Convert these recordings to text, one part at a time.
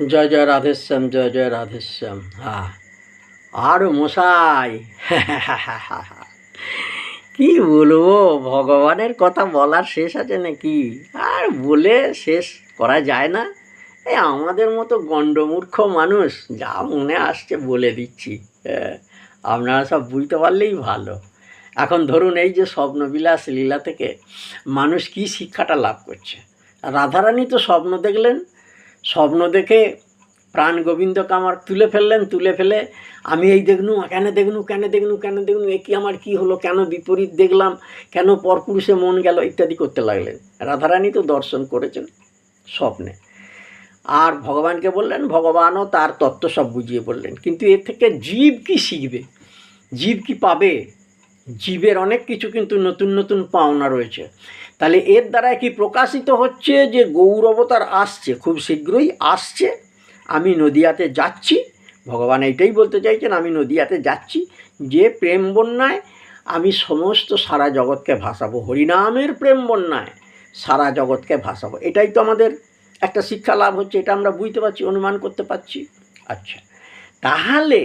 জয় জয় রাধেশ্যাম, জয় জয় রাধেশ্যাম। হ্যাঁ, আর মশাই কি বলবো, ভগবানের কথা বলার শেষ আছে নাকি? আর বলে শেষ করা যায় না। এই আমাদের মতো গণ্ডমূর্খ মানুষ যা মনে আসছে বলে দিচ্ছি। হ্যাঁ, আপনারা সব বুঝতে পারলেই ভালো। এখন ধরুন, এই যে স্বপ্নবিলাস লীলা থেকে মানুষ কি শিক্ষাটা লাভ করছে। রাধারানী তো স্বপ্ন দেখলেন, স্বপ্ন দেখে প্রাণ গোবিন্দকে আমার তুলে ফেললেন, তুলে ফেলে আমি এই দেখনু, কেন দেখনু, কেন দেখনু, কেন দেখনু, এ কি আমার কি হলো, কেন বিপরীত দেখলাম, কেন পরপুরুষে মন গেল, ইত্যাদি করতে লাগলেন। রাধারানী তো দর্শন করেছেন স্বপ্নে, আর ভগবানকে বললেন, ভগবানও তার তত্ত্ব সব বুঝিয়ে বললেন। কিন্তু এর থেকে জীব কি শিখবে, জীব কি পাবে? জীবের অনেক কিছু কিন্তু নতুন নতুন পাওনা রয়েছে। তাহলে এর দ্বারা কি প্রকাশিত হচ্ছে যে গৌর অবতার আসছে, খুব শীঘ্রই আসছে। আমি নদিয়াতে যাচ্ছি, ভগবান এইটাই বলতে চাইছেন, আমি নদিয়াতে যাচ্ছি, যে প্রেম বন্যায় আমি সমস্ত সারা জগৎকে ভাসাবো, হরিনামের প্রেম বন্যায় সারা জগৎকে ভাসাবো। এটাই তো আমাদের একটা শিক্ষা লাভ হচ্ছে, এটা আমরা বুঝতে পারছি, অনুমান করতে পারছি। আচ্ছা, তাহলে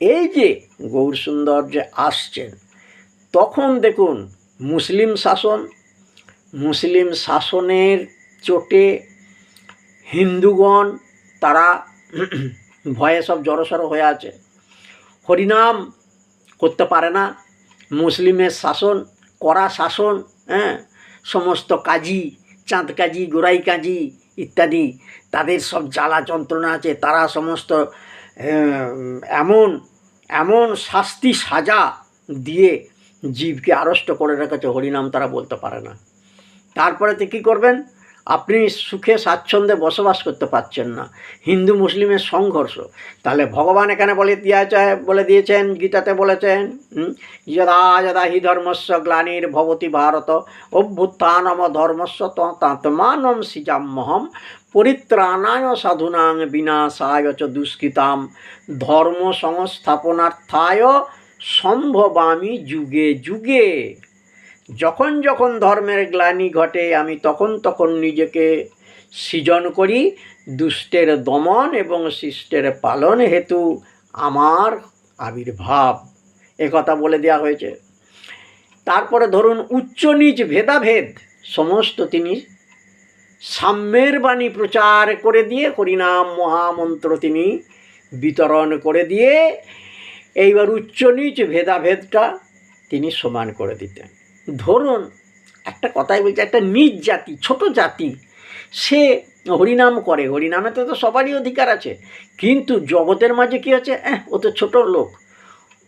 এই যে গৌরসুন্দর যে আসছেন, তখন দেখুন মুসলিম শাসন, মুসলিম শাসনের চোটে হিন্দুগণ তারা ভয়ে সব জড়সড় হয়ে আছে, হরিনাম করতে পারে না। মুসলিমের শাসন, কড়া শাসন, হ্যাঁ, সমস্ত কাজী, চাঁদ কাজী, গোড়াই কাজী ইত্যাদি, তাদের সব জ্বালা যন্ত্রণা আছে। তারা সমস্ত এমন এমন শাস্তি সাজা দিয়ে জীবকে আড়ষ্ট করে রেখেছে, হরিনাম তারা বলতে পারে না। তারপরেতে কী করবেন? আপনি সুখে স্বাচ্ছন্দ্যে বসবাস করতে পারছেন না, হিন্দু মুসলিমের সংঘর্ষ। তাহলে ভগবান এখানে বলে দিয়েছেন, গীতাতে বলেছেন, যদা যদা হি ধর্মস্য গ্লানির ভবতি ভারত অভ্যুত্থানম ধর্মস্য তদাত্মানম সৃজাম্যহম পরিত্রাণায় সাধুনাং বিনাশায় চ দুষ্কৃতাম ধর্ম সংস্থাপনার্থায় সম্ভবামি যুগে যুগে। যখন যখন ধর্মের গ্লানি ঘটে, আমি তখন তখন নিজেকে সৃজন করি দুষ্টের দমন এবং শিষ্টের পালন হেতু আমার আবির্ভাব, একথা বলে দেওয়া হয়েছে। তারপরে ধরুন উচ্চ নীচ ভেদাভেদ সমস্ত তিনি সাম্যের বাণী প্রচার করে দিয়ে, হরিনাম মহামন্ত্র তিনি বিতরণ করে দিয়ে এইবার উচ্চ নীচ ভেদাভেদটা তিনি সমান করে দিতেন। ধরুন একটা কথাই বলছে, একটা নিজ জাতি, ছোট জাতি, সে হরিনাম করে, হরিনামেতে তো সবারই অধিকার আছে, কিন্তু জগতের মাঝে কী হচ্ছে, ও তো ছোটো লোক।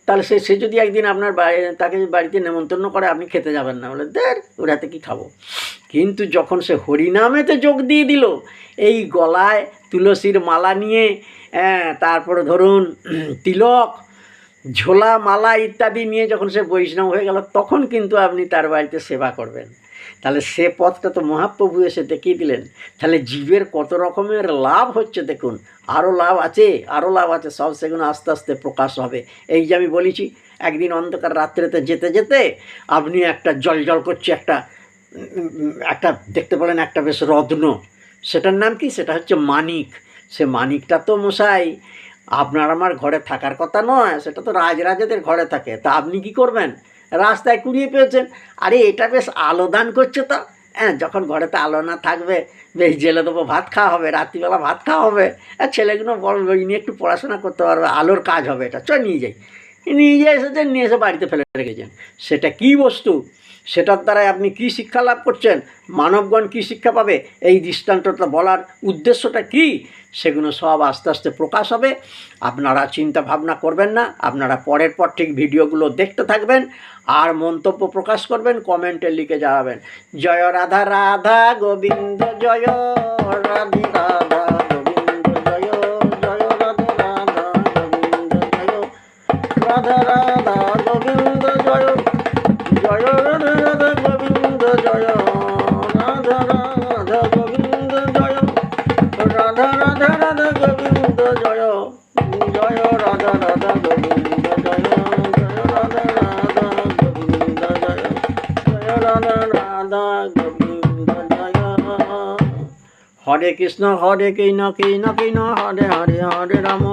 তাহলে সে যদি একদিন আপনার তাকে বাড়িতে নেমন্তন্ন করে, আপনি খেতে যাবেন না, বলে দেখ ওর হাতে কী খাবো। কিন্তু যখন সে হরিনামেতে যোগ দিয়ে দিল, এই গলায় তুলসীর মালা নিয়ে, তারপরে ধরুন তিলক, ঝোলা, মালা ইত্যাদি নিয়ে যখন সে বৈষ্ণব হয়ে গেল, তখন কিন্তু আপনি তার বাড়িতে সেবা করবেন। তাহলে সে পথটা তো মহাপ্রভু এসে দেখিয়ে দিলেন। তাহলে জীবের কত রকমের লাভ হচ্ছে দেখুন, আরও লাভ আছে, আরও লাভ আছে, সব সেগুলো আস্তে আস্তে প্রকাশ হবে। এই যে আমি বলেছি, একদিন অন্ধকার রাত্রেতে যেতে যেতে আপনি একটা জল করছে, একটা দেখতে পেলেন, একটা বেশ রত্ন, সেটার নাম কি? সেটা হচ্ছে মানিক। সে মানিকটা তো মশাই আপনার আমার ঘরে থাকার কথা নয়, সেটা তো রাজরাজাদের ঘরে থাকে। তা আপনি কি করবেন? রাস্তায় কুড়িয়ে পেয়েছেন, আরে এটা বেশ আলো দান করছে তো, যখন ঘরেতে আলো না থাকবে, বেশ জেলে দেবো, ভাত খাওয়া হবে, রাত্রিবেলা ভাত খাওয়া হবে, ছেলেগুলো বড় বই নিয়ে একটু পড়াশোনা করতে পারবে, আলোর কাজ হবে, এটা নিয়ে যাই। নিয়ে এসেছেন, নিয়ে এসে বাড়িতে ফেলে রেখেছেন। সেটা কি বস্তু, সেটার দ্বারাই আপনি কি শিক্ষা লাভ করছেন, মানবগণ কি শিক্ষা পাবে, এই দৃষ্টান্তটা বলার উদ্দেশ্যটা কি, সেগুলো সব আস্তে আস্তে প্রকাশ হবে। আপনারা চিন্তা ভাবনা করবেন না, আপনারা পরের পর ঠিক ভিডিওগুলো দেখতে থাকবেন আর মন্তব্য প্রকাশ করবেন, কমেন্টে লিখে যাবেন। জয় রাধা রাধা গোবিন্দ জয়, রাধে রাধা গোবিন্দ জয়, জয় রাধে রাধা গোবিন্দ জয়, রাধা রাধা গোবিন্দ জয়, জয় রাধে রাধা গোবিন্দ জয়, রাধা রাধা গোবিন্দ জয়, রাধা রাধা রাধা গোবিন্দ জয়, জয় রাধা রাধা গোবিন্দ জয়, জয় রাধা রাধা গোবিন্দ জয়, জয় রাধা রাধা গোবিন্দ জয়। হরে কৃষ্ণ কৃষ্ণ কৃষ্ণ হরে হরে হরে রাম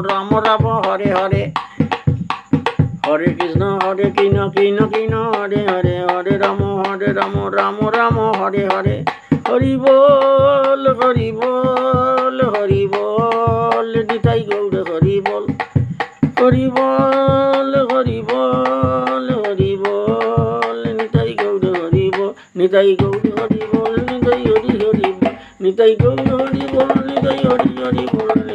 রাম রাম হরে হরে হরে কৃষ্ণ কৃষ্ণ কৃষ্ণ হরে হরে হরে রাম রাম রাম হরে হরে হরি বল হরি বল হরি বল নিতাই গৌর হরি বল হরি বল হরি বল হরি বল নিতাই গৌর হরি বল নিতাই গৌর হরি বল নিতাই হরি হরি বল নিতাই গৌর হরি বল নিতাই হরি হরি বল